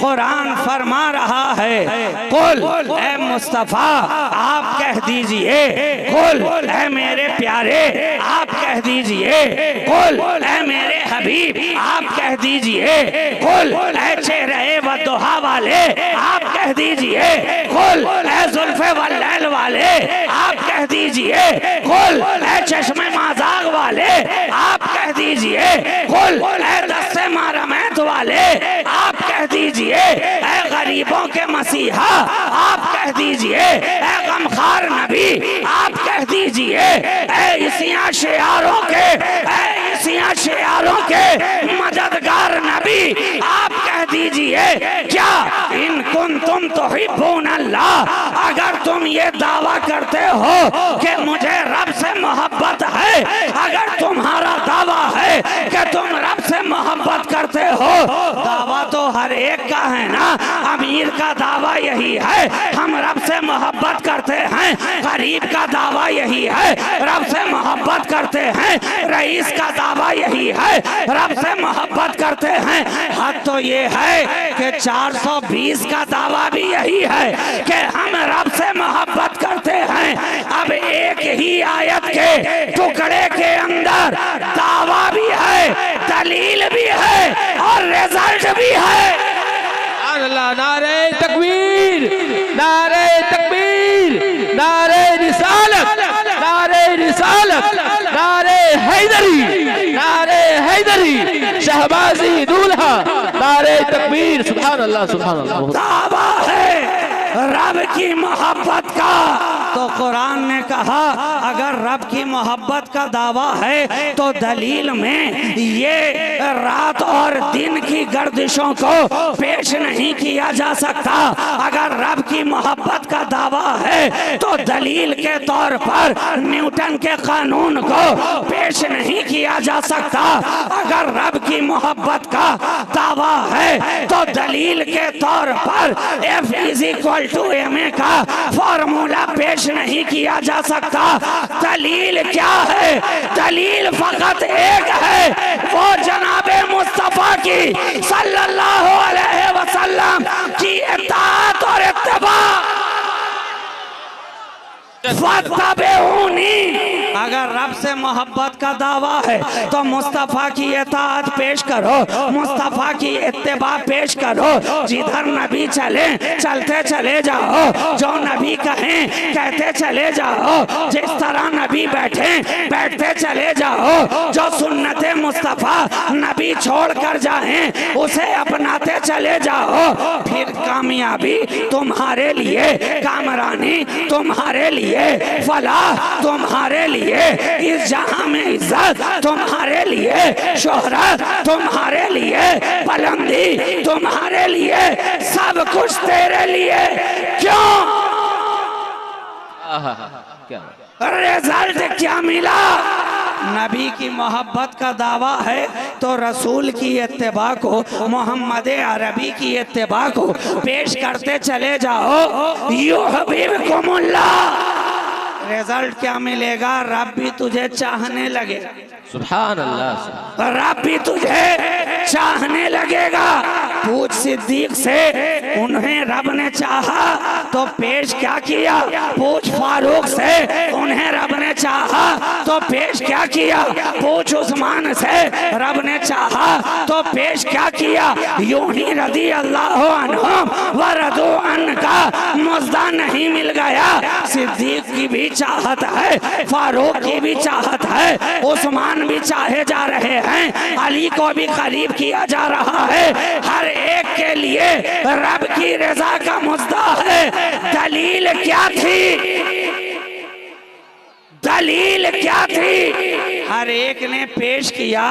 कुरान फरमा रहा है, कुल ए मुस्तफा आप कह दीजिए, कुल ए मेरे प्यारे आप कह दीजिए, कुल ए मेरे हबीब आप कह दीजिए, कुल ए चेहरे वदुहा वाले आप कह दीजिए, कुल ए जुल्फे वल्लैल वाले आप कह दीजिए, कुल ए चश्मे माजाग वाले आप कह दीजिए, कुल ए दस्ते मारमैत वाले आप कह दीजिए, ए गरीबों के मसीहा आप कह दीजिए, ए गमखार नबी आप कह दीजिए, ए इसिया शियारों के, ए इसिया शियारों के मददगार नबी आप कह दीजिए। क्या इन कुंतुम तुहिब्बून अल्लाह, अगर तुम ये दावा करते हो कि मुझे रब से मोहब्बत है, अगर तुम्हारा दावा है कि तुम रब से मोहब्बत करते हो, दावा तो हर एक का है ना। अमीर का दावा यही है हम रब से मोहब्बत करते हैं, गरीब का दावा यही है रब से मोहब्बत करते हैं, रईस का दावा यही है रब से मोहब्बत करते हैं। हद तो ये है कि 420 का दावा भी यही है कि हम रब से मोहब्बत करते हैं। अब एक ही आयत के टुकड़े के अंदर दावा भी है, दलील भी है और रिजल्ट भी है। अल्लाह, नारे तकबीर, नारे तकबीर, नारे रिसालत, नारे रिसालत, नारे हैदरी, नारे हैदरी, शहबाजी दूल्हा, नारे तकबीर। सुभान अल्लाह, सुभान अल्लाह। दावा है रब की मोहब्बत का, तो कुरान ने कहा अगर रब की मोहब्बत का दावा है तो दलील में ये रात और दिन की गर्दिशों को पेश नहीं किया जा सकता। अगर रब की मोहब्बत का दावा है तो दलील के तौर पर न्यूटन के कानून को पेश नहीं किया जा सकता। अगर रब की मोहब्बत का दावा है तो दलील के तौर पर F=ma का फॉर्मूला पेश नहीं किया जा सकता। दलील क्या है? दलील फकत एक है, वो जनाबे मुस्तफा की सल्लल्लाहु अलैहि वसल्लम की इत्ताअत और इत्तिबा। अगर रब से मोहब्बत का दावा है तो मुस्तफ़ा की इताअत पेश करो, मुस्तफ़ा की इत्तिबा पेश करो। जिधर नबी चले चलते चले जाओ, जो नबी कहें कहते चले जाओ, जिस तरह नबी बैठे बैठते चले जाओ। जो सुन्नते मुस्तफ़ा नबी छोड़ कर जाएं उसे अपनाते चले जाओ। फिर कामयाबी तुम्हारे लिए, कामरानी तुम्हारे लिए, फलाह तुम्हारे लिए, इस जहां में इज्जत तुम्हारे लिए, शोहरत तुम्हारे लिए, बुलंदी तुम्हारे लिए, सब कुछ तेरे लिए। क्यों? रिजल्ट क्या मिला? नबी की मोहब्बत का दावा है तो रसूल की इत्तिबा को, मोहम्मद अरबी की इत्तिबा को पेश करते चले जाओ। युहिब्बुकुमुल्लाह। रिजल्ट क्या मिलेगा? रब भी तुझे चाहने लगेगा। सुभान अल्लाह। रब भी तुझे चाहने लगेगा। पूछ सिद्दीक से, उन्हें रब ने चाहा तो पेश क्या किया? पूछ फारूक से, उन्हें रब ने चाहा तो पेश क्या किया? पूछ उस्मान से, रब ने चाहा तो पेश क्या किया? यूं ही रदी अल्लाह अन्हुम व रदू अन का मुद्दा नहीं मिल गया। सिद्दीक की भी चाहत है, फारूक की भी चाहत है, उस्मान भी चाहे जा रहे हैं, अली को भी करीब किया जा रहा है। हर एक के लिए रब की रजा का मुद्दा है। दलील क्या थी? दलील क्या थी? हर एक ने पेश किया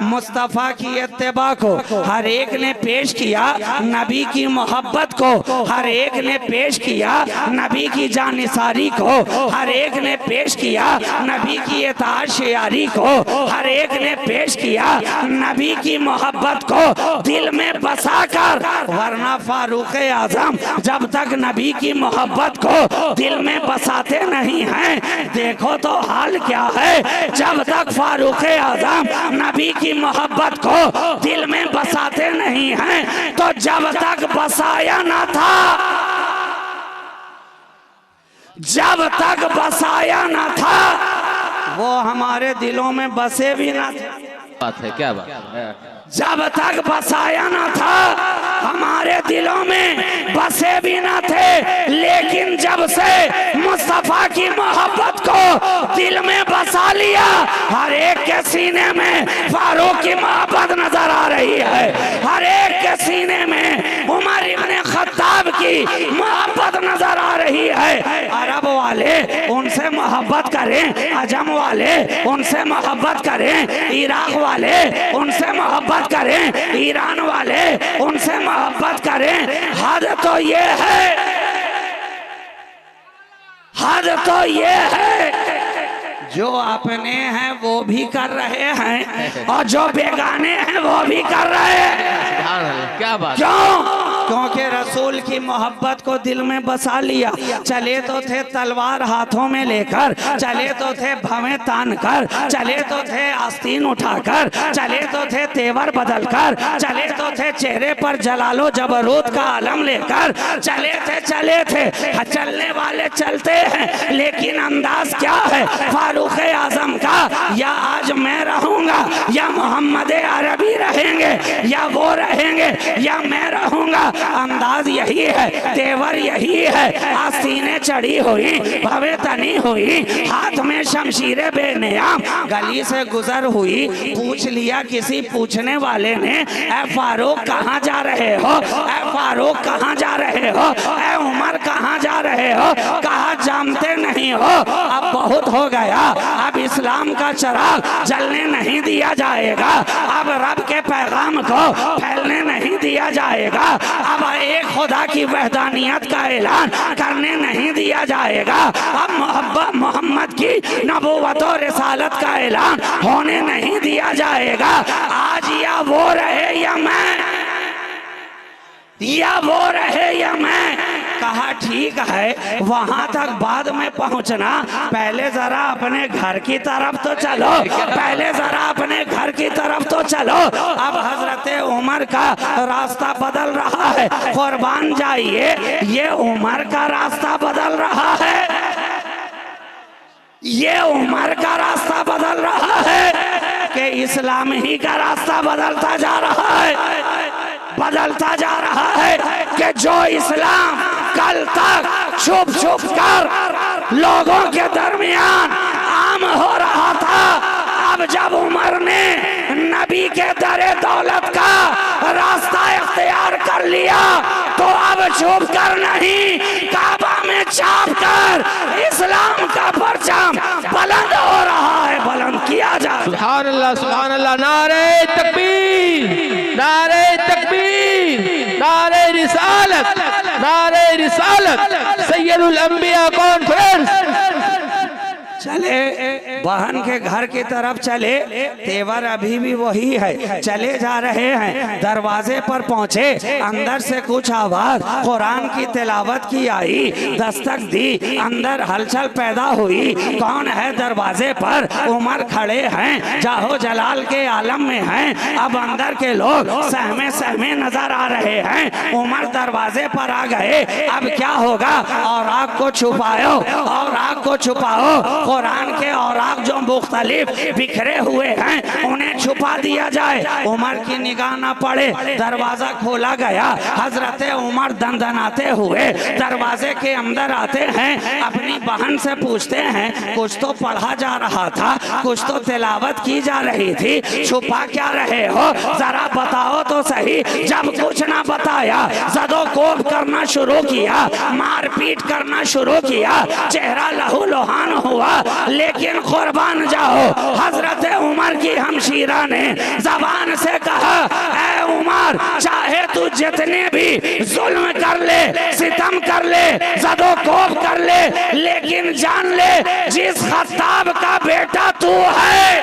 मुस्तफ़ा की इत्तिबा को, हर एक ने पेश किया नबी की मोहब्बत को, हर एक ने पेश किया नबी की जानिसारी को, हर एक ने पेश किया नबी की इताअत शियारी को, हर एक ने पेश किया नबी की मोहब्बत को दिल में बसा कर। वरना फारूक आजम जब तक नबी की मोहब्बत को दिल में बसाते नहीं हैं, देखो तो हाल क्या है। जब तक तक फारूक आजम नबी की मोहब्बत को दिल में बसाते नहीं हैं तो जब तक बसाया ना था, जब तक बसाया ना था वो हमारे दिलों में बसे भी ना थे। बात है, क्या बात है? जब तक बसाया ना था हमारे दिलों में बसे भी ना थे, लेकिन जब से मुस्तफा की मोहब्बत को दिल में बसा लिया, हर एक के सीने में फारूक की मोहब्बत नजर आ रही है, हर एक के सीने में उमर इब्ने खत्ताब की मोहब्बत नजर आ रही है। अरब वाले उनसे मोहब्बत करें, अजम वाले उनसे मोहब्बत करें, इराक वाले उनसे मोहब्बत करें, ईरान वाले उनसे मोहब्बत करें, हद तो ये है, हद तो ये है जो अपने हैं वो भी कर रहे हैं और जो बेगाने हैं वो भी कर रहे हैं। क्या बात? क्यों? क्योंकि रसूल की मोहब्बत को दिल में बसा लिया। चले तो थे तलवार हाथों में लेकर, चले तो थे भवें तान कर, चले तो थे आस्तीन उठाकर, चले तो थे तेवर बदल कर, चले तो थे चेहरे पर जलालो जबरूत का आलम लेकर, चले थे चलने वाले चलते हैं, लेकिन अंदाज क्या है फारूक आजम का? या आज मैं रहूंगा या मोहम्मद अरबी रहेंगे, या वो रहेंगे या मैं रहूंगा। अंदाज यही है, तेवर यही है, आस्तीनें चढ़ी हुई, भवे तनी हुई, हाथ में शमशीरें बेनियाम, गली से गुजर हुई, पूछ लिया किसी पूछने वाले ने, ए फारूक कहाँ जा रहे हो, ए फारूक कहाँ जा रहे हो, ए उमर कहाँ जा रहे हो? कहा जानते नहीं हो, अब बहुत हो गया, अब इस्लाम का चिराग जलने नहीं दिया जाएगा, अब रब के पैगाम को फैलने नहीं दिया जाएगा, अब एक खुदा की वहदानियत का ऐलान करने नहीं दिया जाएगा, अब मोहम्मद की नबूवत और रिसालत का ऐलान होने नहीं दिया जाएगा। आज या वो रहे या मैं, या वो रहे या मैं। कहा ठीक है, वहां तक बाद में पहुंचना, पहले जरा अपने घर की तरफ तो चलो, पहले जरा अपने घर की तरफ तो चलो। अब हजरत उमर का रास्ता बदल रहा है, कुर्बान जाइए, ये उमर का रास्ता बदल रहा है, ये उमर का रास्ता बदल रहा है कि इस्लाम ही का रास्ता बदलता जा रहा है, बदलता जा रहा है कि जो इस्लाम कल तक छुप छुप कर लोगों के दरमियान आम हो रहा था, अब जब उमर ने नबी के दरे दौलत का रास्ता इख्तियार कर लिया तो अब छुप कर नहीं, काबा में छाप कर इस्लाम का परचम बुलंद हो रहा है, बुलंद किया जाए। सुभान अल्लाह, सुभान अल्लाह। नारे तकबीर, नारे तकबीर, नारे रिसालत, नारे रिसालत, सैयदुल अंबिया कॉन्फ्रेंस। चले बहन के घर की तरफ चले, तेवर अभी भी वही है, चले जा रहे हैं, दरवाजे पर पहुंचे, अंदर से कुछ आवाज कुरान की तिलावत की आई, दस्तक दी, अंदर हलचल पैदा हुई। कौन है दरवाजे पर? उमर खड़े हैं, जाहो जलाल के आलम में हैं। अब अंदर के लोग सहमे सहमे नजर आ रहे हैं। उमर दरवाजे पर आ गए, अब क्या होगा? और आग को छुपाओ, और आग को छुपाओ, कुरान के औराक जो मुख्तलिफ बिखरे हुए हैं उन्हें छुपा दिया जाए, उमर की निगाह न पड़े। दरवाजा खोला गया, हजरत उमर दंदनाते हुए दरवाजे के अंदर आते हैं, अपनी बहन से पूछते हैं, कुछ तो पढ़ा जा रहा था, कुछ तो तिलावत की जा रही थी, छुपा क्या रहे हो, जरा बताओ तो सही। जब कुछ ना बताया, ज़दो-कोब करना शुरू किया, मारपीट करना शुरू किया, चेहरा लहू लुहान हुआ। लेकिन कुर्बान जाओ, हजरत उमर की हमशीरा ने जबान से कहा, ऐ उमर, चाहे तू जितने भी जुल्म कर ले, सितम कर ले, ज़दो-कोब कर ले, लेकिन जान ले जिस खत्ताब का बेटा तू है,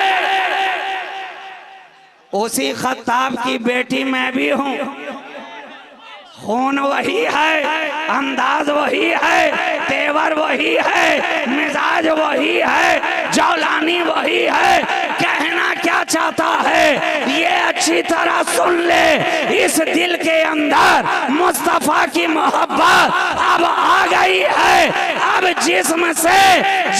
उसी खत्ताब की बेटी मैं भी हूँ। खून वही है, अंदाज वही है, तेवर वही है, मिजाज वही है, जौलानी वही है कि क्या चाहता है ये अच्छी तरह सुन ले। इस दिल के अंदर मुस्तफा की मोहब्बत अब आ गई है। अब जिस्म से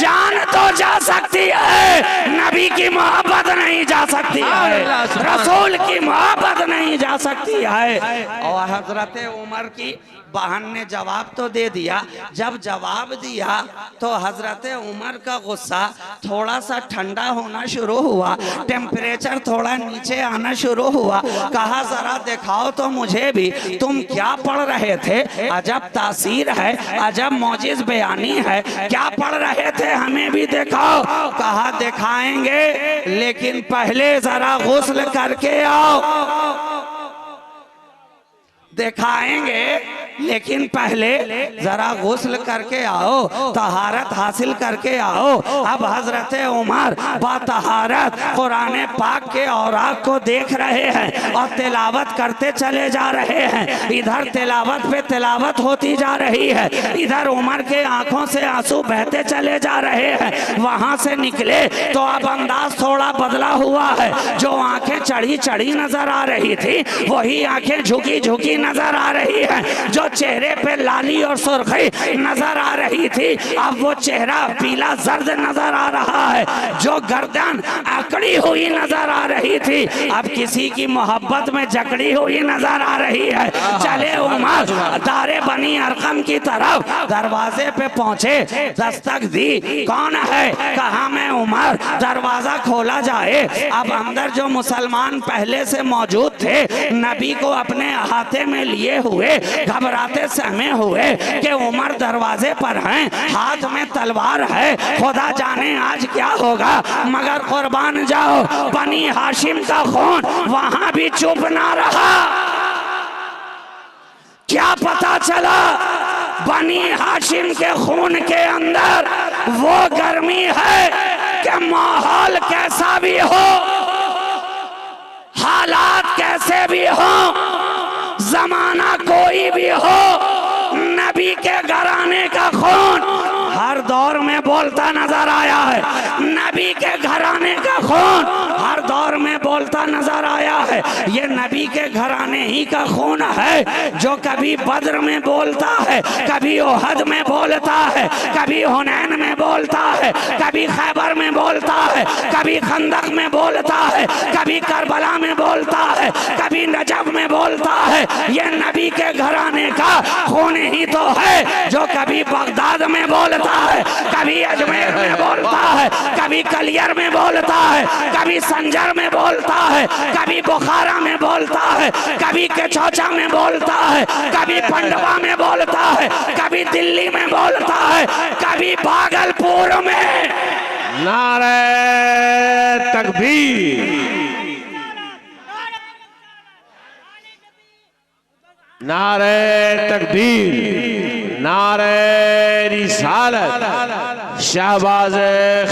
जान तो जा सकती है, नबी की मोहब्बत नहीं जा सकती है, रसूल की मोहब्बत नहीं जा सकती है। और हजरत उमर की बहन ने जवाब तो दे दिया। जब जवाब दिया तो हजरत उमर का गुस्सा थोड़ा सा ठंडा होना शुरू हुआ, टेम्परेचर थोड़ा नीचे आना शुरू हुआ। कहा जरा दिखाओ तो मुझे भी, तुम क्या पढ़ रहे थे? अजब तासीर है, अजब मौजिज बयानी है, क्या पढ़ रहे थे हमें भी दिखाओ। कहा दिखाएंगे लेकिन पहले जरा गुस्ल करके आओ। दिखाएंगे लेकिन पहले जरा गुस्ल करके आओ, तहारत हासिल करके आओ। अब हजरत उमर बातहारत कुरान पाक के औराक को देख रहे हैं और तिलावत करते चले जा रहे हैं। इधर तिलावत पे तिलावत होती जा रही है, इधर उमर के आंखों से आंसू बहते चले जा रहे हैं। वहां से निकले तो अब अंदाज थोड़ा बदला हुआ है। जो आंखें चढ़ी चढ़ी नजर आ रही थी वही आंखें झुकी झुकी नजर आ रही है। जो चेहरे पे लाली और सुर्खी नजर आ रही थी अब वो चेहरा पीला जर्द नजर आ रहा है। जो गर्दन अकड़ी हुई नजर आ रही थी अब किसी की मोहब्बत में जकड़ी हुई नजर आ रही है। चले उमर दारे बनी अरकम की तरफ, दरवाजे पे पहुंचे, दस्तक दी। कौन है? कहा मैं उमर। दरवाजा खोला जाए। अब अंदर जो मुसलमान पहले से मौजूद थे नबी को अपने हाथे में लिए हुए घबराते सहमे हुए कि उमर दरवाजे पर हैं, हाथ में तलवार है, खुदा जाने आज क्या होगा। मगर कुर्बान जाओ बनी हाशिम का खून वहां भी चुप ना रहा। क्या पता चला? बनी हाशिम के खून के अंदर वो गर्मी है कि माहौल कैसा भी हो, हालात कैसे भी हो, जमाना कोई भी हो, नबी के घराने का खून हर दौर में बोलता नजर आया है। नबी के घराने का खून हर दौर में बोलता नजर आया है। ये नबी के घराने ही का खून है जो कभी बद्र में बोलता है, कभी ओहद में बोलता है, कभी हुनैन में बोलता है, कभी खैबर में बोलता है, कभी खंदक में बोलता है, कभी करबला में बोलता है, कभी नजफ में बोलता है। ये नबी के घराने का खून ही तो है जो कभी बगदाद में बोलता है, कभी अजमेर में बोलता है, कभी कलियर में बोलता है, कभी संजर में बोलता है, कभी बुखारा में बोलता है, कभी केचौचा में बोलता है, कभी पंडवा में बोलता है, कभी दिल्ली में बोलता है, कभी भागलपुर में। नारे तकबीर, नारे तकबीर, नारे रिसालत, शहबाज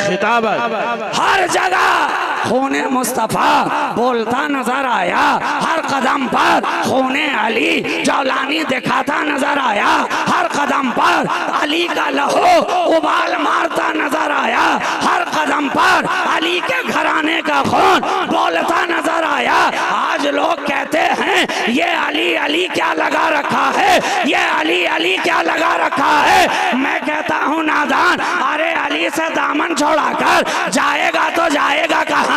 खिताबत। हर जगह खूने मुस्तफा बोलता नजर आया। हर कदम पर खूने अली जौलानी दिखाता नजर आया। हर कदम पर अली का लहू उबाल मारता नजर आया। हर कदम पर अली के घराने का खून बोलता नजर आया। आज लोग कहते हैं ये अली अली क्या लगा रखा है, ये अली अली क्या लगा रखा है। मैं कहता हूँ नादान, अरे अली से दामन छोड़ाकर जाएगा तो जाएगा कहाँ?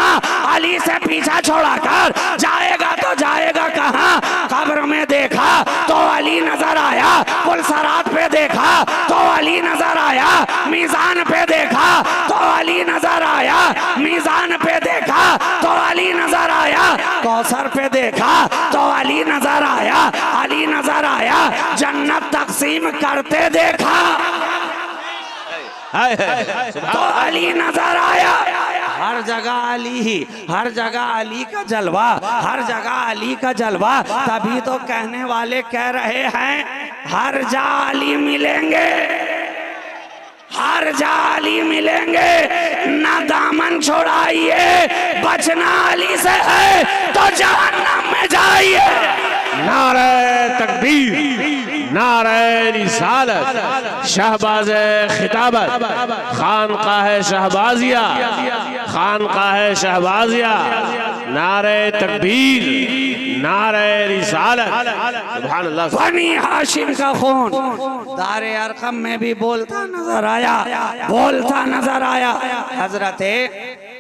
अली से पीछा छोड़ाकर जाएगा तो जाएगा कहाँ? कब्र में देखा तो अली नजर आया, पुलसरात पे देखा तो अली नजर आया, मीजान पे देखा तो अली नजर आया, मीजान पे देखा तो अली नजर आया, कौसर पे देखा तो अली नजर आया, अली नजर आया, जन्नत तकसीम करते देखा तो अली नजर आया। हर जगह अली ही, हर जगह अली का जलवा, हर जगह अली का जलवा। तभी तो कहने वाले कह रहे हैं हर जा अली मिलेंगे, हर जा अली मिलेंगे। ना दामन छोड़ाइए, बचना अली से है तो जहन्नम में जाइए। नारे तकबीर, नारे रिसालत शहबाज खिताबत खानकाह शहबाजिया खानकाह शहबाजिया नारे तकबीर नारे रिसालत सुभान अल्लाह। बनी हाशिम का खून दारे अरकम में भी बोलता नजर आया, बोलता नजर आया। हजरत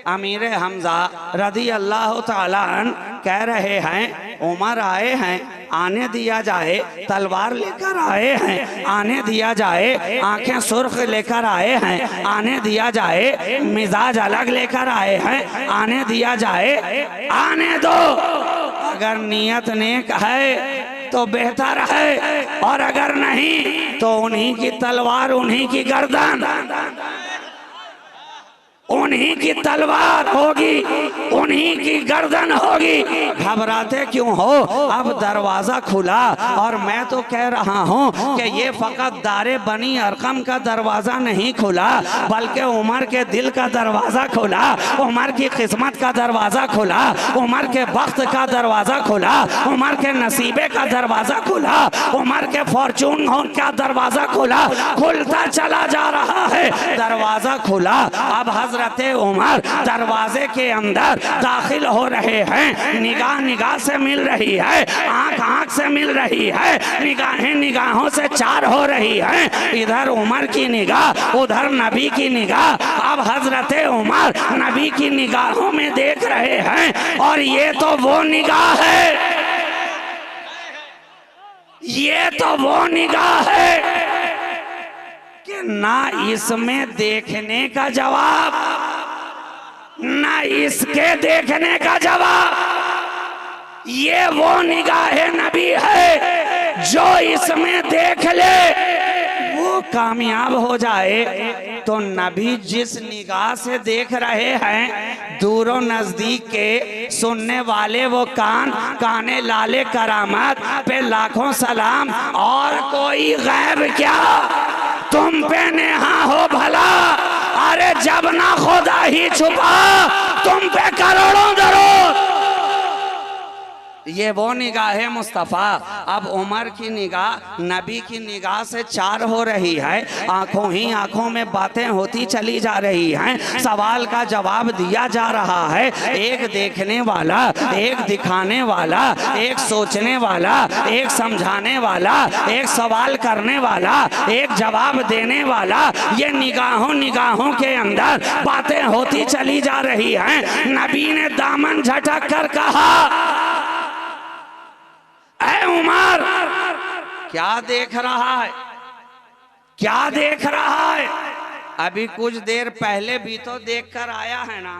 अमीर हमजा रदी अल्लाह ताला अन्हु कह रहे हैं उमर आए हैं आने दिया जाए, तलवार लेकर आए हैं आने दिया जाए, आंखें सुर्ख लेकर आए हैं आने दिया जाए, मिजाज अलग लेकर आए हैं आने दिया जाए, आने दो। अगर नियत नेक है तो बेहतर है, और अगर नहीं तो उन्हीं की तलवार उन्हीं की गर्दन, उन्हीं की तलवार होगी, उन्हीं की गर्दन होगी। घबराते क्यों हो? अब दरवाजा खुला और मैं तो कह रहा हूँ कि ये फकत दारे बनी अरकम का दरवाजा नहीं खुला, बल्कि उमर के दिल का दरवाजा खुला, उमर की किस्मत का दरवाजा खुला, उमर के वक्त का दरवाजा खुला, उमर के नसीबे का दरवाजा खुला, उमर के फॉर्चून का दरवाजा खुला, खुलता चला जा रहा है। दरवाजा खुला, अब हजरत उमर दरवाजे के अंदर दाखिल हो रहे हैं। निगाह निगाह से मिल रही है, आंख आंख से मिल रही है, निगाहें निगाहों से चार हो रही हैं। इधर उमर की निगाह, उधर नबी की निगाह। अब हजरत उमर नबी की निगाहों में देख रहे हैं, और ये तो वो निगाह है, ये तो वो निगाह है कि ना इसमें देखने का जवाब, ना इसके देखने का जवाब। ये वो निगाह नबी है जो इसमें देख ले वो कामयाब हो जाए। तो नबी जिस निगाह से देख रहे हैं, दूरों नजदीक के सुनने वाले वो कान, काने लाले करामत पे लाखों सलाम। और कोई गैब क्या तुम पे नेहा हो भला, अरे जब ना खुदा ही छुपा तुम पे करोड़ों दरूद। ये वो निगाह मुस्तफ़ा। अब उमर की निगाह नबी की निगाह से चार हो रही है, आंखों ही आंखों में बातें होती चली जा रही हैं, सवाल का जवाब दिया जा रहा है। एक देखने वाला, एक दिखाने वाला, एक सोचने वाला, एक समझाने वाला, एक सवाल करने वाला, एक जवाब देने वाला। ये निगाहों निगाहों के अंदर बातें होती चली जा रही हैं। नबी ने दामन झटक कर कहा, ऐ उमर क्या देख रहा है, क्या देख रहा है? अभी कुछ देर पहले भी तो देख कर आया है ना,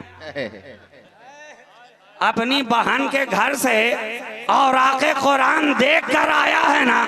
अपनी बहन के घर से और आके कुरान देख कर आया है ना।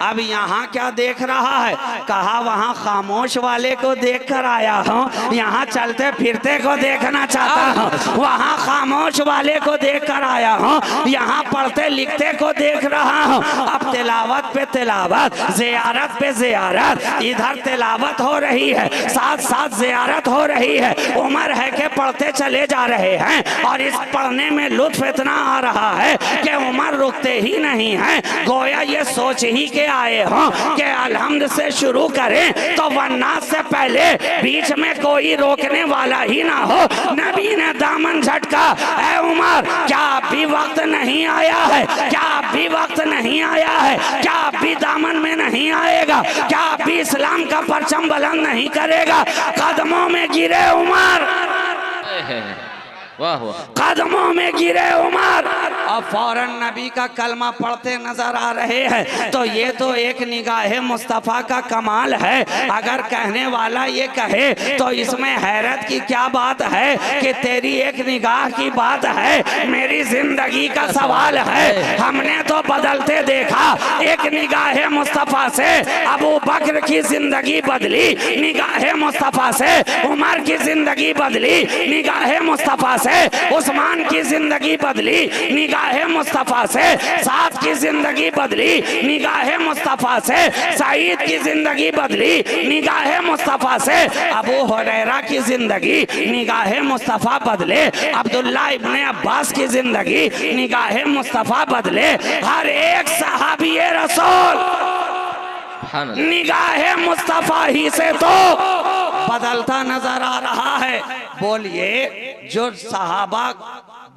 अब यहाँ क्या देख रहा है? कहा वहाँ खामोश वाले को देख कर आया हूँ, यहाँ चलते फिरते को देखना चाहता हूँ। वहाँ खामोश वाले को देख कर आया हूँ, यहाँ पढ़ते लिखते को देख रहा हूँ। अब तिलावत पे तिलावत, ज़ियारत पे ज़ियारत, इधर तिलावत हो रही है, साथ साथ ज़ियारत हो रही है। उम्र है कि पढ़ते चले जा रहे हैं, और इस पढ़ने में लुत्फ इतना आ रहा है कि उमर रुकते ही नहीं है। गोया ये सोच ही के आए हो कि अलहम्द से शुरू करें तो वन्नास से पहले बीच में कोई रोकने वाला ही ना हो। नबी ने दामन झटका, ऐ उमर क्या अभी वक्त नहीं आया है? क्या अभी वक्त नहीं आया है? क्या अभी दामन में नहीं आएगा? क्या अभी इस्लाम का परचम बुलंद नहीं करेगा? कदमों में गिरे उमर, वाह वाह, कदमों में गिरे उमर, और फौरन नबी का कलमा पढ़ते नजर आ रहे हैं। तो ये तो एक निगाह मुस्तफ़ा का कमाल है। अगर कहने वाला ये कहे तो इसमें हैरत की क्या बात है कि तेरी एक निगाह की बात है, मेरी जिंदगी का सवाल है। हमने तो बदलते देखा। एक निगाह मुस्तफ़ा से अबू बकर की जिंदगी बदली, निगाह मुस्तफ़ा से उमर की जिंदगी बदली, निगाह मुस्तफ़ा से उस्मान की जिंदगी बदली, निगाह मुस्तफ़ा से साद की जिंदगी बदली, निगाह मुस्तफ़ा से सईद की जिंदगी बदली, निगाह मुस्तफ़ा से अबू हुरैरा की जिंदगी, निगाह मुस्तफ़ा बदले, अब्दुल्ला इब्ने अब्बास की जिंदगी, निगाह मुस्तफ़ा बदले। हर एक सहाबी रसूल निगाहे मुस्तफा ही से तो बदलता नजर आ रहा है। बोलिए, जो सहाबा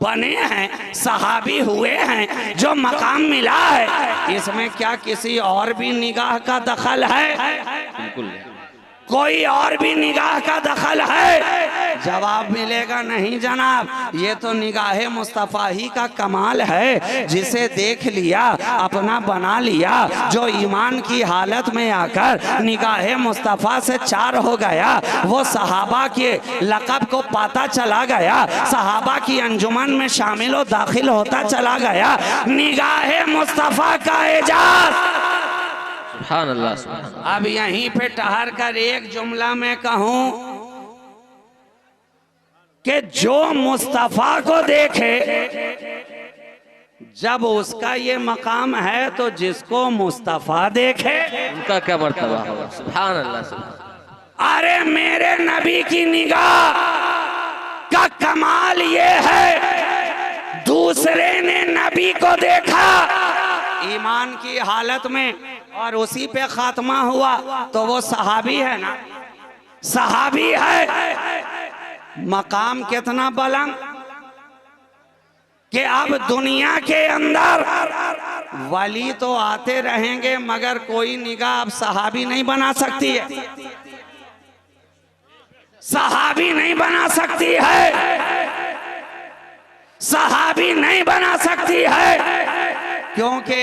बने हैं, सहाबी हुए हैं, जो मकाम मिला है, इसमें क्या किसी और भी निगाह का दखल है? बिल्कुल कोई और भी निगाह का दखल है? जवाब मिलेगा नहीं जनाब। ये तो निगाहे मुस्तफा ही का कमाल है, जिसे देख लिया अपना बना लिया, जो ईमान की हालत में आकर निगाहे मुस्तफा से चार हो गया, वो सहाबा के लक़ब को पाता चला गया, सहाबा की अंजुमन में शामिल हो दाखिल होता चला गया। निगाहे मुस्तफा का एजाज। सुभान अल्लाह, सुभान अल्लाह। अब यहीं पे ठहर कर एक जुमला में कहूं कि जो मुस्तफा को देखे, जब उसका ये मकाम है, तो जिसको मुस्तफा देखे उनका क्या मर्तबा होगा। सुभान अल्लाह, सुभान। अरे मेरे नबी की निगाह का कमाल ये है, दूसरे ने नबी को देखा ईमान की हालत में और उसी पे खात्मा हुआ, तो वो सहाबी है ना, सहाबी है। मकाम कितना बुलंद कि अब दुनिया के अंदर वली तो आते रहेंगे, मगर कोई निगाह अब सहाबी नहीं बना सकती है, सहाबी नहीं बना सकती है, सहाबी नहीं बना सकती है, क्योंकि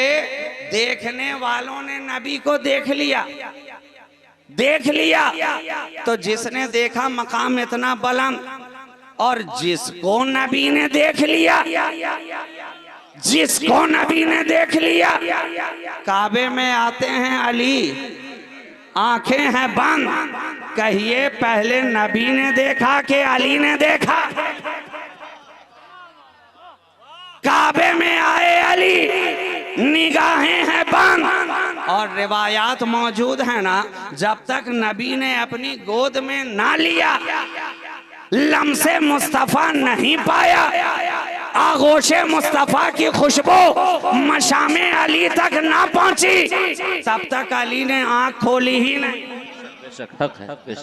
देखने वालों ने नबी को देख लिया, देख लिया, तो जिसने देखा मकाम इतना बुलंद, और जिसको नबी ने देख लिया, जिसको नबी ने देख लिया, काबे में आते हैं अली, आंखें हैं बंद, कहिए पहले नबी ने देखा कि अली ने देखा? काबे में आए अली, निगाहें हैं बंद, और रिवायात मौजूद है ना, जब तक नबी ने अपनी गोद में ना लिया, लम्से मुस्तफा नहीं पाया, आगोशे मुस्तफा की खुशबू मशामे अली तक ना पहुंची, तब तक अली ने आंख खोली ही नहीं,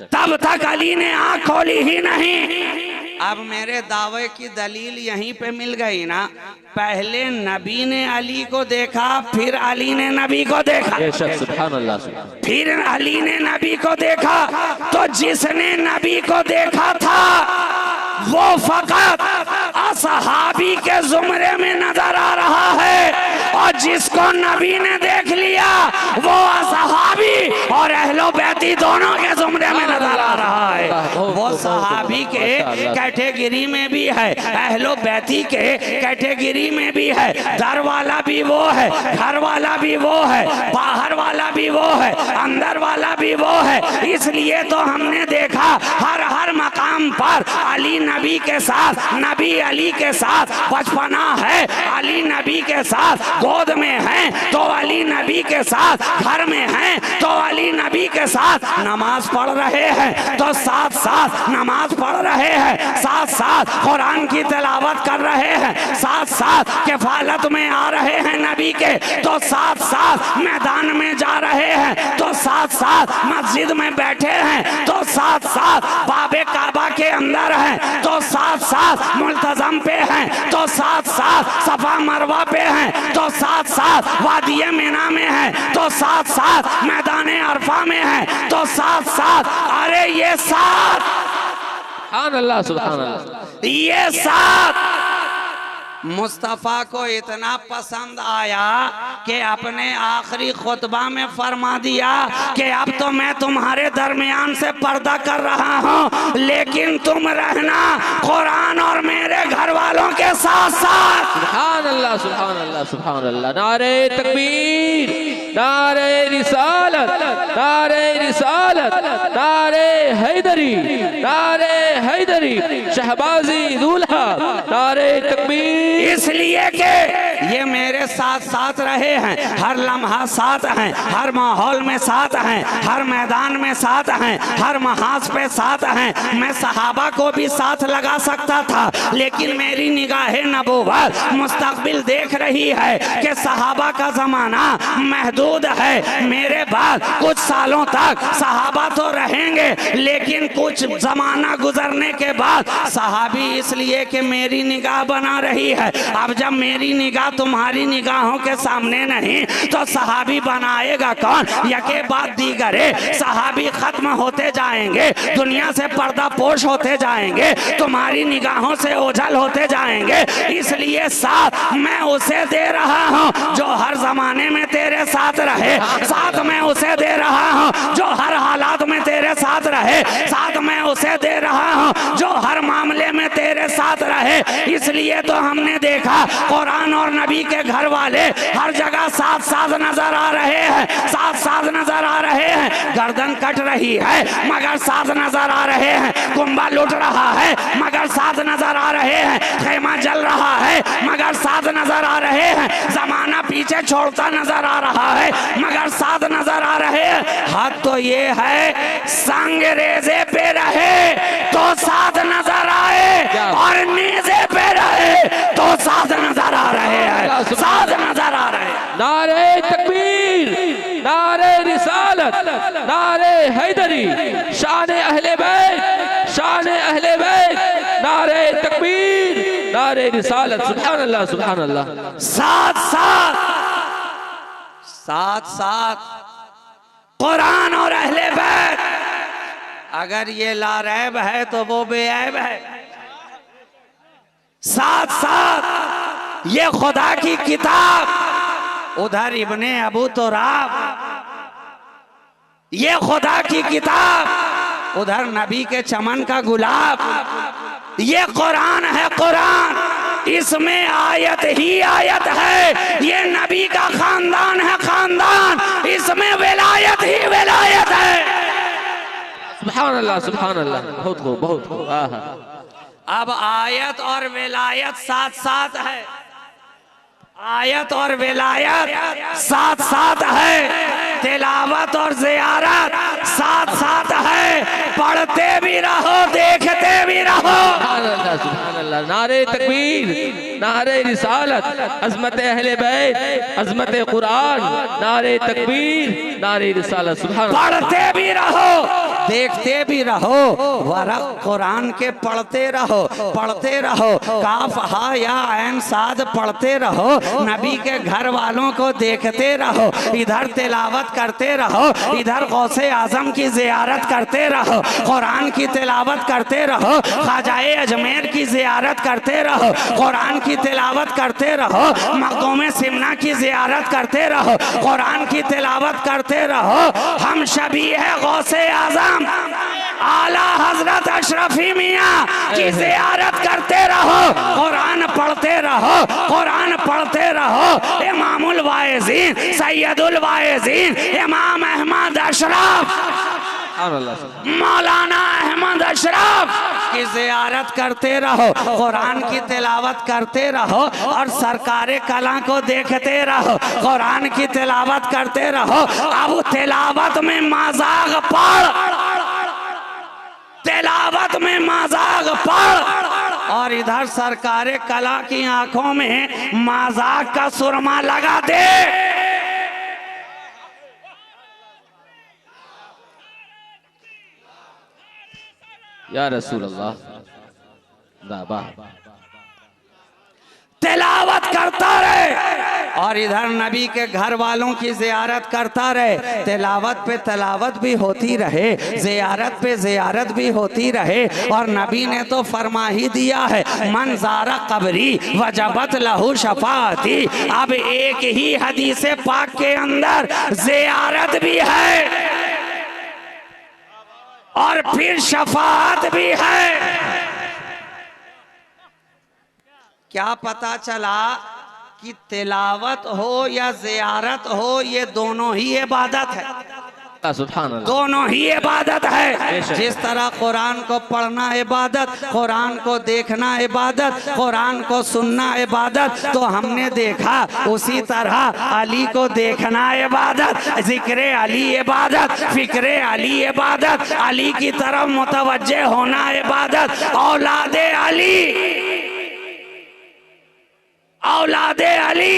तब तक अली ने आंख खोली ही नहीं। अब मेरे दावे की दलील यहीं पे मिल गई ना, पहले नबी ने अली को देखा, फिर अली ने नबी को देखा, फिर अली ने नबी को देखा, तो जिसने नबी को देखा था वो फकत असहाबी के जुमरे में नजर आ रहा है, और जिसको नबी ने देख लिया वो असहाबी और अहलो बैती दोनों के जुमरे में नजर आ रहा है। वो सहाबी के कैटेगरी में भी है, अहलो बैती के कैटेगरी में भी है, दर वाला भी वो है, घर वाला भी वो है, बाहर वाला भी वो है, अंदर वाला भी वो है। इसलिए तो हमने देखा हर मकाम पर अली नबी के साथ, नबी अली के साथ बचपना है, अली नबी के साथ गोद में है, तो अली नबी के साथ घर में है, तो अली नबी के साथ नमाज पढ़ रहे हैं, तो साथ साथ नमाज पढ़ रहे हैं, साथ साथ कुरान की तिलावत कर रहे हैं, साथ साथ किफालत में आ रहे हैं नबी के, तो साथ साथ मैदान में जा रहे हैं, तो साथ साथ मस्जिद में बैठे हैं, तो साथ साथ बाबे काबा के अंदर हैं, तो साथ साथ मुल्तजम पे हैं, तो साथ साथ सफा मरवा पे हैं, तो साथ साथ वादिये मिना में हैं, तो साथ साथ मैदान अरफा में हैं, तो साथ साथ अरे ये साथ, सुभान अल्लाह, सुभान अल्लाह, ये साथ मुस्तफ़ा को इतना पसंद आया कि अपने आखिरी खुतबा में फरमा दिया कि अब तो मैं तुम्हारे दरमियान से पर्दा कर रहा हूँ, लेकिन तुम रहना कुरान और मेरे घर वालों के साथ साथ। सुभान अल्लाह, सुभान अल्लाह, सुभान अल्लाह। नारे तकबीर, नारे रिसालत, नारे रिसालत, नारे हैदरी, नारे हैदरी, शहबाजी दूल्हा, नारे तकबीर। इसलिए कि ये मेरे साथ साथ रहे हैं, हर लम्हा साथ हैं, हर माहौल में साथ हैं, हर मैदान में साथ हैं, हर महाज पे साथ हैं। मैं सहाबा को भी साथ लगा सकता था, लेकिन मेरी निगाहे नबूवत मुस्तकबिल देख रही है कि सहाबा का जमाना महदूद मौजूद है। मेरे बाद कुछ सालों तक सहाबा तो रहेंगे, लेकिन कुछ जमाना गुजरने के बाद सहाबी, इसलिए कि मेरी निगाह बना रही है। अब जब मेरी निगाह तुम्हारी निगाहों के सामने नहीं तो सहाबी बनाएगा कौन? यके बाद दीगरे सहाबी खत्म होते जाएंगे, दुनिया से पर्दा पोश होते जाएंगे, तुम्हारी निगाहों से ओझल होते जाएंगे। इसलिए साथ मैं उसे दे रहा हूँ जो हर जमाने में तेरे साथ रहे, साथ मैं उसे दे रहा हूँ जो हर हालात में तेरे साथ रहे, साथ मैं उसे दे रहा हूँ जो हर मामले में तेरे साथ रहे। इसलिए तो हमने देखा कुरान और नबी के घर वाले हर जगह साथ साथ नजर आ रहे हैं, साथ साथ नजर आ रहे हैं। गर्दन कट रही है मगर साथ नजर आ रहे हैं, कुंबा लुट रहा है मगर साथ नजर आ रहे हैं, खेमा जल रहा है मगर साथ नजर आ रहे हैं, जमाना पीछे छोड़ता नजर आ रहा है मगर साथ नजर आ रहे हैं। हद तो ये है संग रेजे पे रहे तो साथ नजर आए और नेजे पे रहे तो साथ नजर आ रहे हैं, साथ नजर आ रहे हैं। नारे तकबीर, नारे रिसालत, नारे हैदरी, शान अहले बैत, शान अहले बैत, नारे तकबीर, नारे रिसालत। सुभान अल्लाह, सुभान अल्लाह। साथ साथ साथ साथ कुरान और अहले बैत, अगर ये लारैब है तो वो बेऐब है। साथ साथ ये खुदा की किताब, उधर इब्ने अबू तुराब, ये खुदा की किताब, उधर नबी के चमन का गुलाब। ये कुरान है कुरान, इसमें आयत ही आयत है। ये नबी का खानदान है खानदान, इसमें विलायत ही विलायत है। सुभान अल्लाह, सुभान अल्लाह। बहुत खूब, बहुत खूब। अब आयत और विलायत साथ साथ है, आयत और विलायत साथ साथ है, तिलावत और ज़ियारत साथ साथ है। पढ़ते भी रहो, देखते भी रहो। सुभान अल्लाह, सुभान अल्लाह। नारे तकबीर, नारे रिसालत, अज़मत अहले बैत, अज़मत कुरान, नारे तकबीर, नारे रिसालत। सुभान अल्लाह। पढ़ते भी रहो, देखते भी रहो, वरक कुरान के पढ़ते रहो, पढ़ते रहो। काफ हा या ऐन साद पढ़ते रहो, नबी के घर वालों को देखते रहो, इधर तिलावत करते रहो, इधर गौसे आजम की जियारत करते रहो, कुरान की तिलावत करते रहो, ख्वाजाए अजमेर की जियारत करते रहो, कुरान की तिलावत करते रहो, मखदूम सिमना की जियारत करते रहो, कुरान की तिलावत करते रहो। हम शबी है गौसे आजम आला हजरत अशरफी मियाँ की जियारत करते रहो, कुरान पढ़ते रहो, कुरान पढ़ते रहो। इमामुल वाइज़ीन, सैयदुल वाइज़ीन, इमाम अहमद अशरफ, मौलाना अहमद अशरफ की जियारत करते रहो, कुरान की तिलावत करते रहो और सरकारे कला को देखते रहो, कुरान की तिलावत करते रहो। अब तिलावत में मजाक पढ़, तिलावत में मजाक पढ़ और इधर सरकारे कला की आंखों में मजाक का सुरमा लगा दे। या रसूल अल्लाह, तिलावत करता रहे और इधर नबी के घर वालों की जियारत करता रहे। तिलावत पे तिलावत भी होती रहे, जियारत पे जियारत भी होती रहे। और नबी ने तो फरमा ही दिया है, मन ज़ारा कब्री वजबत लहू शफाअती। अब एक ही हदीस पाक के अंदर जियारत भी है और फिर शफाअत भी है। क्या पता चला कि तिलावत हो या जियारत हो, ये दोनों ही इबादत है, सुभान अल्लाह, दोनों ही इबादत है। जिस तरह कुरान को पढ़ना इबादत, कुरान को देखना इबादत, कुरान को सुनना इबादत, तो हमने देखा उसी तरह अली को देखना इबादत, जिक्र अली इबादत, फिक्र अली इबादत, अली की तरफ मुतवज्जे होना इबादत। औलादे अली, औलादे अली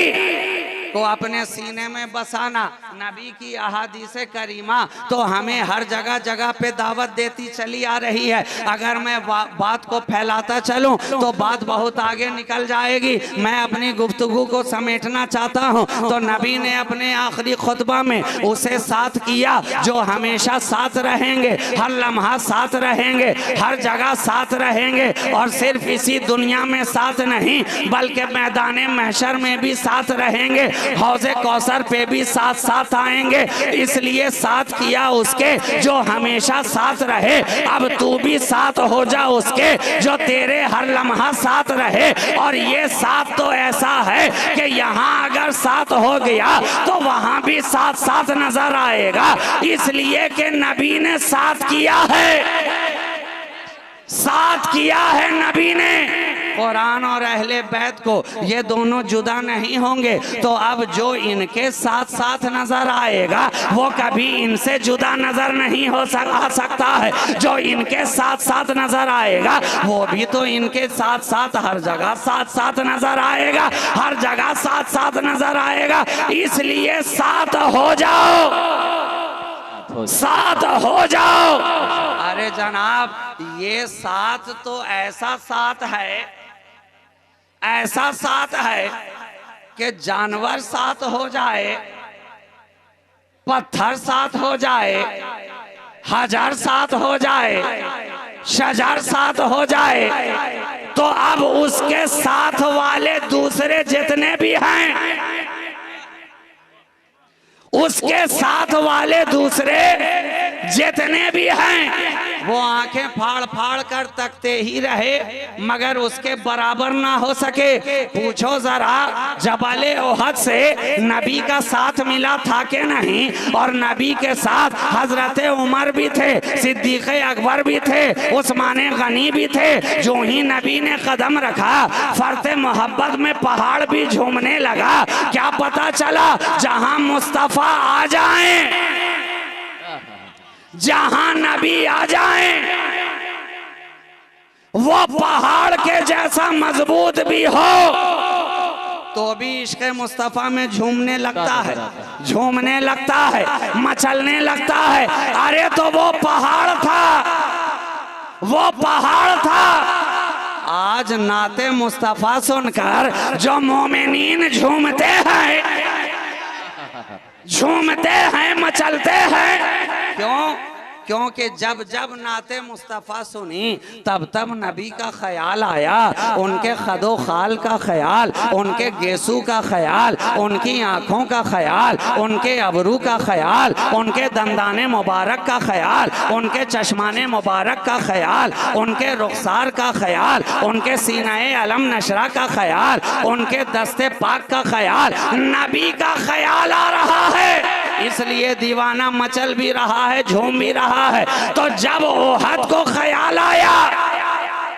को अपने सीने में बसाना, नबी की अहादीस करीमा तो हमें हर जगह जगह पे दावत देती चली आ रही है। अगर मैं बात को फैलाता चलूं तो बात बहुत आगे निकल जाएगी। मैं अपनी गुफ्तगू को समेटना चाहता हूं। तो नबी ने अपने आखिरी खुतबा में उसे साथ किया जो हमेशा साथ रहेंगे, हर लम्हा साथ रहेंगे, हर जगह साथ रहेंगे, और सिर्फ इसी दुनिया में साथ नहीं बल्कि मैदान महशर में भी साथ रहेंगे, हौज़े कौसर पे भी साथ साथ आएंगे। इसलिए साथ किया उसके जो हमेशा साथ रहे। अब तू भी साथ हो जा उसके जो तेरे हर लम्हा साथ रहे। और ये साथ तो ऐसा है कि यहाँ अगर साथ हो गया तो वहाँ भी साथ साथ नजर आएगा, इसलिए कि नबी ने साथ किया है, साथ किया है नबी ने। कुरान और अहले बैत को ये दोनों जुदा नहीं होंगे। तो अब जो इनके साथ साथ नजर आएगा वो कभी इनसे जुदा नजर नहीं हो सकता है। जो इनके साथ साथ नजर आएगा वो भी तो इनके साथ साथ हर जगह साथ साथ नजर आएगा, हर जगह साथ साथ नजर आएगा। इसलिए साथ हो जाओ, साथ हो जाओ। अरे जनाब, ये साथ तो ऐसा साथ है, ऐसा साथ है कि जानवर साथ हो जाए, पत्थर साथ हो जाए, हजर साथ हो जाए, शजर साथ हो जाए, तो अब उसके साथ वाले दूसरे जितने भी हैं, उसके साथ वाले दूसरे जितने भी हैं वो आंखें फाड़ फाड़ कर तकते ही रहे मगर उसके बराबर ना हो सके। पूछो जरा, जबल ओहद से नबी का साथ मिला था कि नहीं? और नबी के साथ हजरत उमर भी थे, सिद्दीक अकबर भी थे, उस्मान गनी भी थे। जो ही नबी ने कदम रखा फरते मोहब्बत में पहाड़ भी झूमने लगा। क्या पता चला जहां मुस्तफा आ जाएं, जहां नबी आ जाएं, वो पहाड़ के जैसा मजबूत भी हो तो भी इश्क़ मुस्तफा में झूमने लगता है, झूमने लगता है, मचलने लगता है। अरे तो वो पहाड़ था, वो पहाड़ था। आज नाते मुस्तफा सुनकर जो मोमिनीन झूमते हैं, झूमते हैं, मचलते हैं। क्यों? क्योंकि जब जब नाते मुस्तफ़ा सुनी तब तब नबी का ख्याल आया, उनके खदो खाल का ख्याल, उनके गेसू का ख्याल, उनकी आँखों का ख्याल, उनके अबरू का ख्याल, उनके दंदाने मुबारक का ख्याल, उनके चश्माने मुबारक का ख्याल, उनके रुखसार का ख्याल, उनके सीनाए अलम नशरा का ख्याल, उनके दस्ते पाक का ख्याल, नबी का ख्याल आ रहा है। इसलिए दीवाना मचल भी रहा है, झूम भी रहा है। तो जब ओहद को ख्याल आया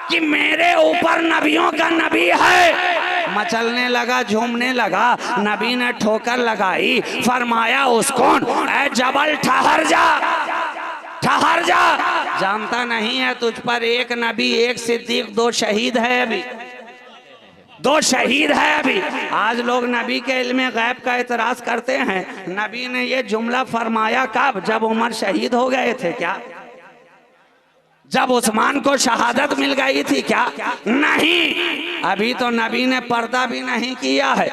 कि मेरे ऊपर नबियों का नबी है, मचलने लगा, झूमने लगा। नबी ने ठोकर लगाई, फरमाया उसको, ऐ जबल ठहर जा, ठहर जा। जानता नहीं है तुझ पर एक नबी, एक सिद्दीक, दो शहीद है अभी, दो शहीद है अभी। आज लोग नबी के इल्मे गैब का एतराज करते हैं। नबी ने ये जुमला फरमाया कब? जब उमर शहीद हो गए थे क्या? जब उस्मान को शहादत मिल गई थी क्या? नहीं, अभी तो नबी ने पर्दा भी नहीं किया है।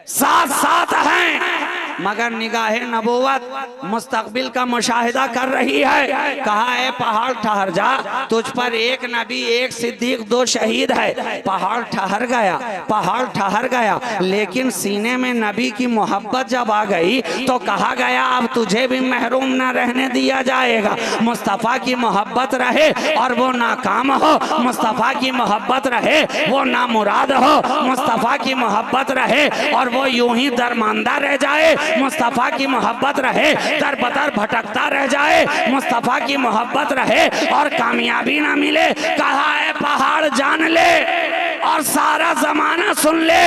साथ साथ हैं मगर निगाहे नबूवत मुस्तकबिल का मुशाहिदा कर रही है। कहा है पहाड़ ठहर जा, तुझ पर एक नबी, एक सिद्दीक, दो शहीद है। पहाड़ ठहर गया, पहाड़ ठहर गया, लेकिन सीने में नबी की मोहब्बत जब आ गई तो कहा गया अब तुझे भी महरूम न रहने दिया जाएगा। मुस्तफ़ा की मोहब्बत रहे और वो नाकाम हो, मुस्तफ़ा की मोहब्बत रहे वो नामुराद हो, मुस्तफ़ा की मोहब्बत रहे और वो यूं ही दरमांदा रह जाए, मुस्तफ़ा की मोहब्बत रहे दर बदर भटकता रह जाए, मुस्तफ़ा की मोहब्बत रहे और कामयाबी ना मिले। कहा है पहाड़ जान ले और सारा जमाना सुन ले,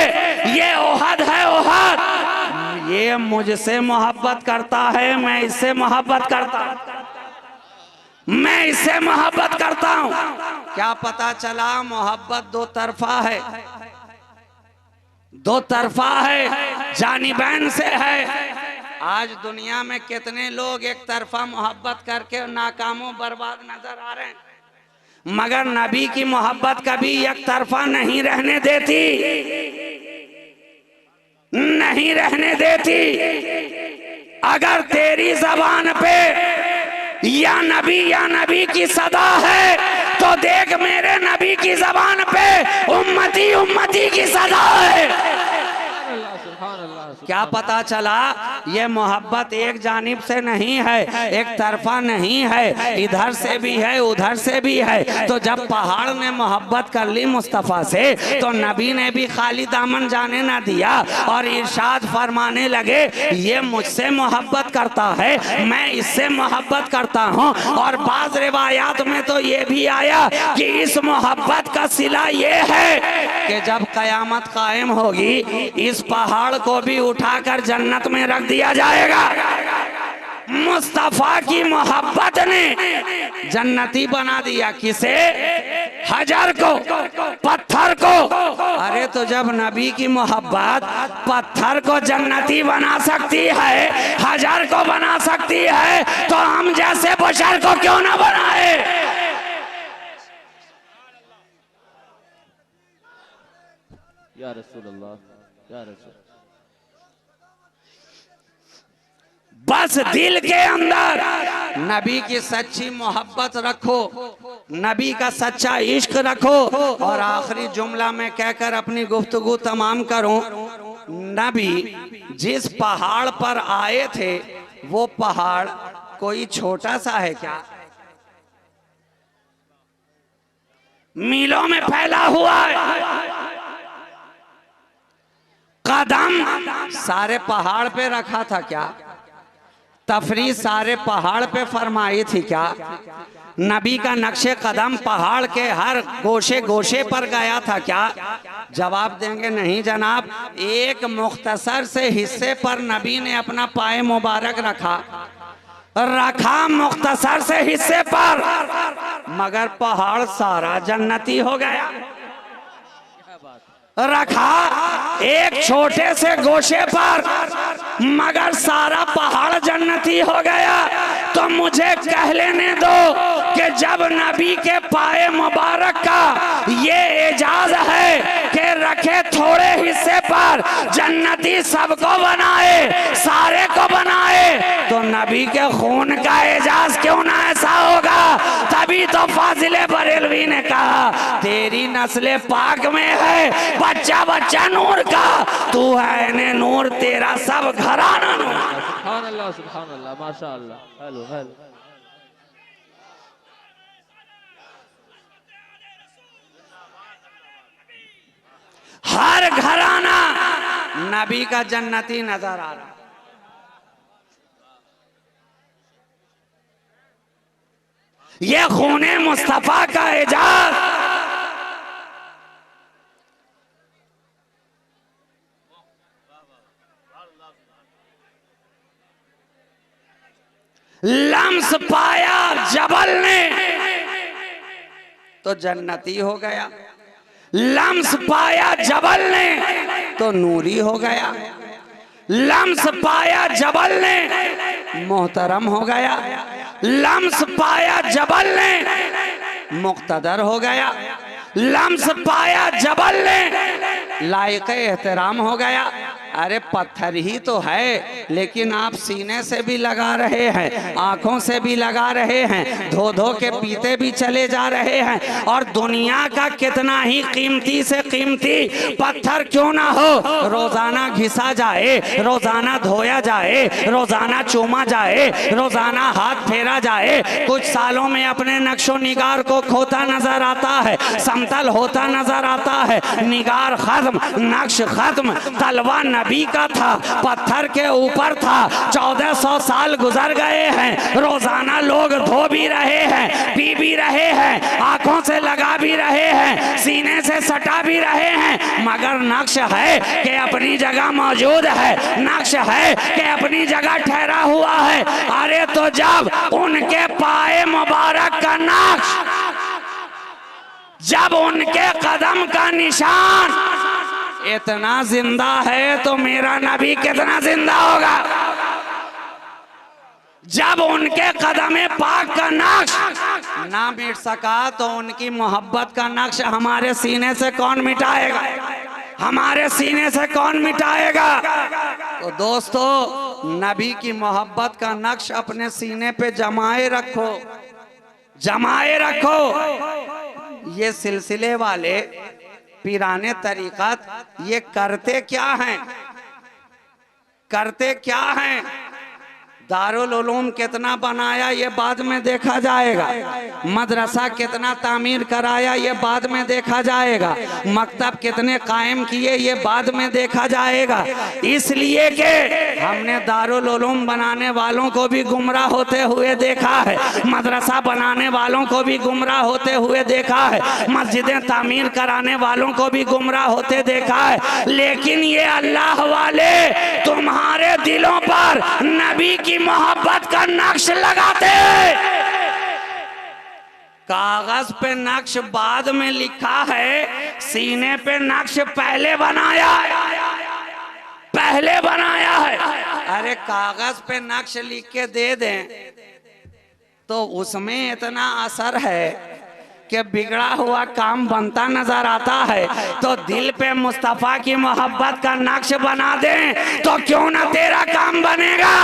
ये ओहद है, ओहद। ये मुझसे मोहब्बत करता है, मैं इससे मोहब्बत करता हूं, मैं इससे मोहब्बत करता हूं। क्या पता चला मोहब्बत दो तरफा है। दो तरफा है, जानिबैन से है। आज दुनिया में कितने लोग एक तरफा मोहब्बत करके नाकामों बर्बाद नजर आ रहे हैं, मगर नबी की मोहब्बत कभी एक तरफा नहीं रहने देती, नहीं रहने देती। अगर तेरी जबान पे या नबी की सदा है तो देख मेरे नबी की जबान पे उम्मती उम्मती की सदा है। क्या पता चला ये मोहब्बत एक जानिब से नहीं है, एक तरफा नहीं है, इधर से भी है उधर से भी है। तो जब पहाड़ ने मोहब्बत कर ली मुस्तफ़ा से तो नबी ने भी खाली दामन जाने ना दिया और इरशाद फरमाने लगे ये मुझसे मोहब्बत करता है, मैं इससे मोहब्बत करता हूँ। और बाज़ रिवायात में तो ये भी आया कि इस मोहब्बत का सिला ये है कि जब क़यामत कायम होगी इस पहाड़ को भी उठाकर जन्नत में रख दिया जाएगा। मुस्तफा की मोहब्बत ने जन्नती बना दिया किसे? हजर को, पत्थर को। अरे तो जब नबी की मोहब्बत पत्थर को जन्नती बना सकती है, हजर को बना सकती है, तो हम जैसे बशर को क्यों ना बनाए? या रसूल अल्लाह, या रसूल। बस दिल के अंदर नबी की सच्ची मोहब्बत रखो, नबी का सच्चा इश्क रखो। और आखिरी जुमला में कहकर अपनी गुफ्तगू तमाम करूं, नबी जिस पहाड़ पर आए थे वो पहाड़ कोई छोटा सा है क्या? मीलों में फैला हुआ है। कदम सारे पहाड़ पे रखा था क्या? तफरीज सारे पहाड़ पे फरमाई थी क्या? नबी का नक्शे कदम पहाड़ के हर गोशे गोशे पर गया था क्या? जवाब देंगे नहीं जनाब, एक मुख्तसर से हिस्से पर नबी ने अपना पाए मुबारक रखा मुख्तसर से हिस्से पर, मगर पहाड़ सारा जन्नती हो गया। रखा एक छोटे से गोशे पर, मगर सारा पहाड़ जन्नती हो गया। तो मुझे कह लेने दो कि जब नबी के पाए मुबारक का ये एजाज है कि रखे थोड़े हिस्से पर जन्नती सबको बनाए, सारे को बनाए, तो नबी के खून का एजाज क्यों ना ऐसा होगा? तभी तो फाजिले बरेलवी ने कहा तेरी नस्ल पाक में है बच्चा बच्चा नूर का, तू है ने नूर, तेरा सब घराना नूर। सुभान अल्लाह, सुभान अल्लाह, माशाअल्लाह। Hello hello. हर घराना नबी का जन्नती नजर आ रहा। ये खूने मुस्तफा का एजाज लम्स पाया जबल ने तो जन्नती हो गया, लम्स पाया जबल ने तो नूरी हो गया, लम्स पाया जबल ने मोहतरम हो गया, लम्स पाया जबल ने मुक्तदर हो गया, लम्स पाया जबल ने लायक एहतराम हो गया। अरे पत्थर ही तो है, लेकिन आप सीने से भी लगा रहे हैं, आंखों से भी लगा रहे हैं, धो धो के पीते भी चले जा रहे हैं। और दुनिया का कितना ही कीमती से कीमती पत्थर क्यों ना हो, रोजाना घिसा जाए, रोजाना धोया जाए, रोजाना चूमा जाए, रोजाना हाथ फेरा जाए, कुछ सालों में अपने नक्शो निगार को खोता नजर आता है, समतल होता नजर आता है, निगार खत्म, नक्श खत्म। तलवा नबी का था, पत्थर के ऊपर था, 1400 साल गुजर गए हैं, रोजाना लोग धो भी रहे हैं, पी भी रहे हैं, आंखों से लगा भी रहे हैं, सीने से सटा भी रहे हैं, मगर नक्श है कि अपनी जगह मौजूद है, नक्श है कि अपनी जगह ठहरा हुआ है। अरे तो जब उनके पाए मुबारक का नक्श, जब उनके कदम का निशान इतना जिंदा है तो मेरा नबी कितना जिंदा होगा। जब उनके कदमे पाक का नक्श ना मिट सका तो उनकी मोहब्बत का नक्श हमारे सीने से कौन मिटाएगा, हमारे सीने से कौन मिटाएगा। तो दोस्तों, नबी की मोहब्बत का नक्श अपने सीने पे जमाए रखो, जमाए रखो। ये सिलसिले वाले पीराने तरीक़त ये करते क्या हैं, करते क्या हैं। दारुल उलूम कितना बनाया ये बाद में देखा जाएगा, मदरसा कितना तामीर कराया ये बाद में देखा जाएगा, मकतब कितने कायम किए ये बाद में देखा जाएगा। इसलिए कि हमने दारुल उलूम बनाने वालों को भी गुमराह होते हुए देखा है, मदरसा बनाने वालों को भी गुमराह होते हुए देखा है, मस्जिदें तामीर कराने वालों को भी गुमराह होते देखा है। लेकिन ये अल्लाह वाले तुम्हारे दिलों पर नबी की मोहब्बत का नक्श लगाते हैं। कागज पे नक्श बाद में लिखा है, सीने पे नक्श पहले बनाया, पहले बनाया है। अरे कागज पे नक्श लिख के दे दें तो उसमें इतना असर है कि बिगड़ा हुआ काम बनता नजर आता है। तो दिल पे मुस्तफा की मोहब्बत का नक्श बना दें तो क्यों ना तेरा काम बनेगा।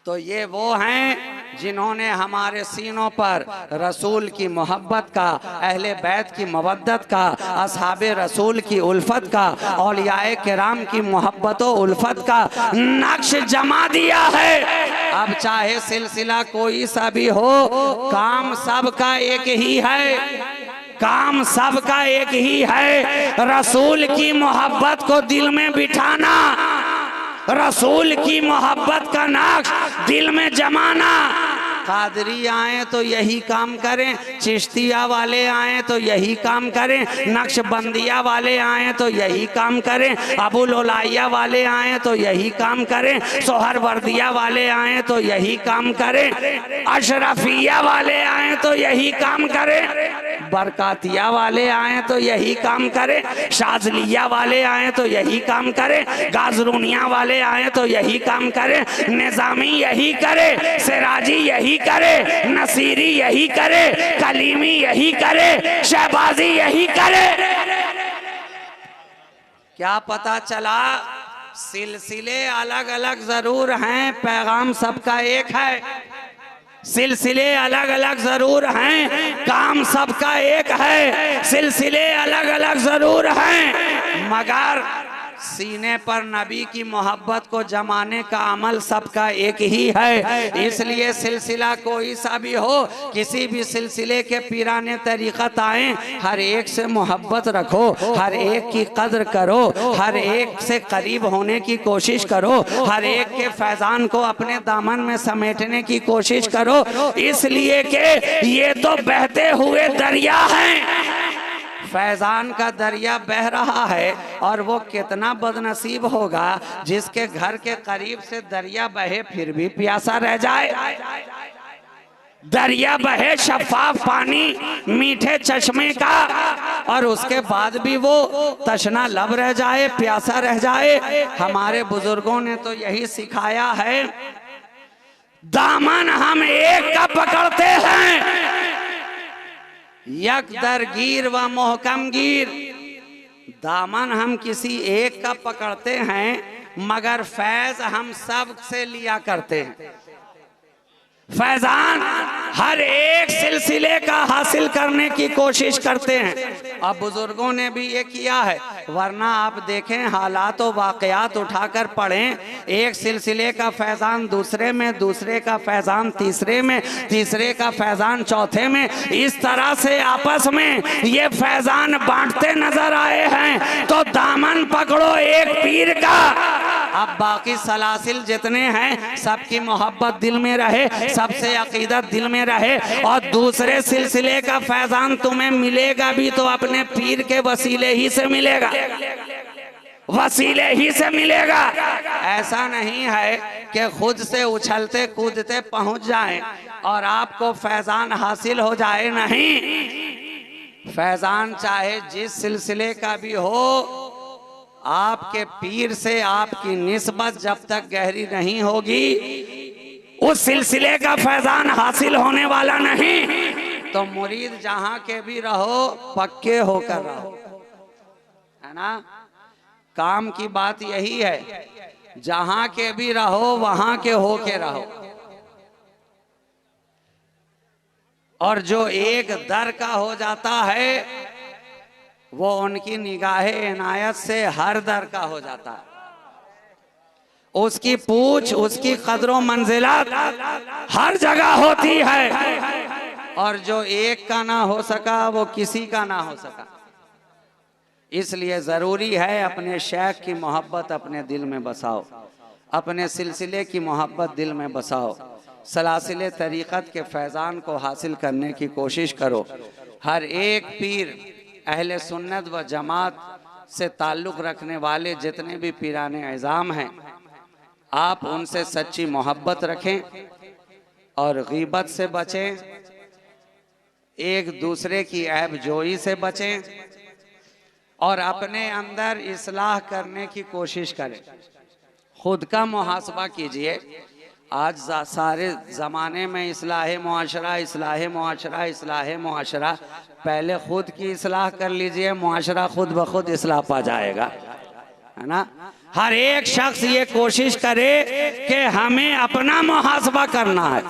तो ये वो हैं जिन्होंने हमारे सीनों पर रसूल की मोहब्बत का, अहले बैत की मवद्दत का, असहाबे रसूल की उल्फत का, औलियाए किराम की मोहब्बत व उल्फत का नक्श जमा दिया है। अब चाहे सिलसिला कोई सा भी हो, काम सबका एक ही है, काम सबका एक ही है। रसूल की मोहब्बत को दिल में बिठाना, रसूल की मोहब्बत का नक्श दिल में जमाना। कादरी आए तो यही काम करें, चिश्तिया वाले आए तो यही काम करें, नक्शबंदिया वाले आए तो यही काम करें, अबुल उलाइया वाले आए तो यही काम करें, सोहरवर्दिया वाले आए तो यही काम करें, अशरफिया वाले आए तो यही काम करें, बरकातिया वाले आए तो यही काम करें, शाजलिया वाले आए तो यही काम करें, गाजरूनिया वाले आए तो यही काम करें, निजामी यही करे, सिराजी यही करे, नसीरी यही करे, कलीमी यही करे, शहबाजी यही करे। क्या पता चला, सिलसिले अलग अलग जरूर हैं, पैगाम सबका एक है। सिलसिले अलग अलग जरूर हैं, काम सबका एक है। सिलसिले अलग अलग जरूर हैं, मगर सीने पर नबी की मोहब्बत को जमाने का अमल सबका एक ही है। इसलिए सिलसिला कोई सा भी हो, किसी भी सिलसिले के पीराने तरीक़त आए, हर एक से मोहब्बत रखो, हर एक की कद्र करो, हर एक से करीब होने की कोशिश करो, हर एक के फैज़ान को अपने दामन में समेटने की कोशिश करो। इसलिए कि ये तो बहते हुए दरिया हैं, फैजान का दरिया बह रहा है, और वो कितना बदनसीब होगा जिसके घर के करीब से दरिया बहे फिर भी प्यासा रह जाए। दरिया बहे शफाफ पानी मीठे चश्मे का, और उसके बाद भी वो तशना लब रह जाए, प्यासा रह जाए। हमारे बुजुर्गों ने तो यही सिखाया है, दामन हम एक का पकड़ते हैं, यक दरगीर व मोहकम गिर। दामन हम किसी एक का पकड़ते हैं, मगर फैज हम सब से लिया करते हैं। फैजान हर एक सिलसिले का हासिल करने की कोशिश करते हैं। अब बुजुर्गों ने भी ये किया है, वरना आप देखें हालात व वाक़यात उठाकर पढ़ें, एक सिलसिले का फैजान दूसरे में, दूसरे का फैजान तीसरे में, तीसरे का फैजान चौथे में, इस तरह से आपस में ये फैजान बांटते नजर आए हैं। तो दामन पकड़ो एक पीर का, अब बाकी सलासिल जितने हैं सबकी मोहब्बत दिल में रहे, सबसे अकीदत दिल में रहे, और दूसरे सिलसिले का फैजान तुम्हें मिलेगा भी तो अपने पीर के वसीले ही से मिलेगा, वसीले ही से मिलेगा। ऐसा नहीं है कि खुद से उछलते कूदते पहुंच जाएं और आपको फैजान हासिल हो जाए, नहीं। फैजान चाहे जिस सिलसिले का भी हो, आपके पीर से आपकी निस्बत जब तक गहरी नहीं होगी उस सिलसिले का फैजान हासिल होने वाला नहीं। तो मुरीद जहां के भी रहो पक्के होकर रहो, है ना। काम की बात यही है, जहां के भी रहो वहां के होके रहो। और जो एक दर का हो जाता है वो उनकी निगाहे इनायत से हर दर का हो जाता है। उसकी पूछ, उसकी कदरों मंजिलात हर जगह होती है। और जो एक का ना हो सका वो किसी का ना हो सका। इसलिए जरूरी है अपने शेख की मोहब्बत अपने दिल में बसाओ, अपने सिलसिले की मोहब्बत दिल में बसाओ, सलासिले तरीक़त के फैज़ान को हासिल करने की कोशिश करो। हर एक पीर अहले सुन्नत व जमात से ताल्लुक़ रखने वाले जितने भी पीराने इज़ाम हैं, आप उनसे सच्ची मोहब्बत रखें और गीबत से बचें, एक दूसरे की ऐब जोई से बचें और अपने अंदर इस्लाह करने की कोशिश करें। खुद का मुहासबा कीजिए। आज सारे ज़माने में इस्लाह मुआशरा, इस्लाह मुआशरा, इस्लाह मुआशरा। पहले खुद की इस्लाह कर लीजिए, मुआशरा खुद ब खुद इस्लाह पा जाएगा, है ना। हर एक शख्स ये कोशिश करे कि हमें अपना मुहासबा करना है,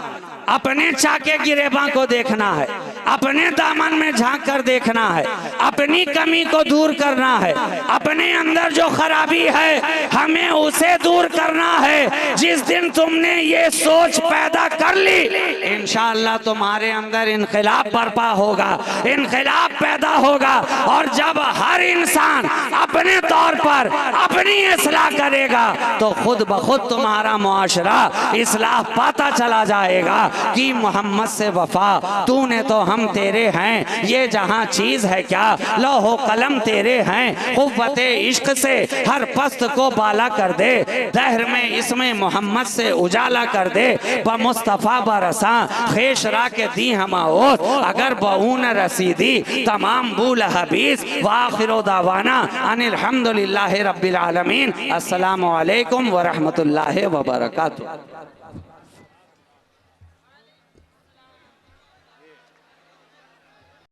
अपने चाके गिरेबां को देखना है, अपने दामन में झांक कर देखना है, अपनी कमी को दूर करना है, अपने अंदर जो खराबी है हमें उसे दूर करना है। जिस दिन तुमने ये सोच पैदा कर ली इंशाअल्लाह तुम्हारे अंदर इनकलाब बर्पा होगा, इनकलाब पैदा होगा। और जब हर इंसान अपने तौर पर अपनी इस्लाह करेगा तो खुद ब खुद तुम्हारा मुआशरा इस्लाह पाता चला जाएगा कि मोहम्मद से वफा, तूने तो हम तेरे हैं, ये जहां चीज है क्या, लौहो कलम तेरे हैं, कुव्वते इश्क से हर पस्त को बाला कर दे, दहर में इसमें मोहम्मद से उजाला कर दे, ब मुस्तफ़ा बरसा खेशरा के दी हमाओत, अगर बऊन रसीदी तमाम बूल हबीस, व आखिरो दावाना अनिल हम्दुलिल्लाहि रब्बिल आलमीन। अस्सलामु अलैकुम व रहमतुल्लाहि व बरकातुहू।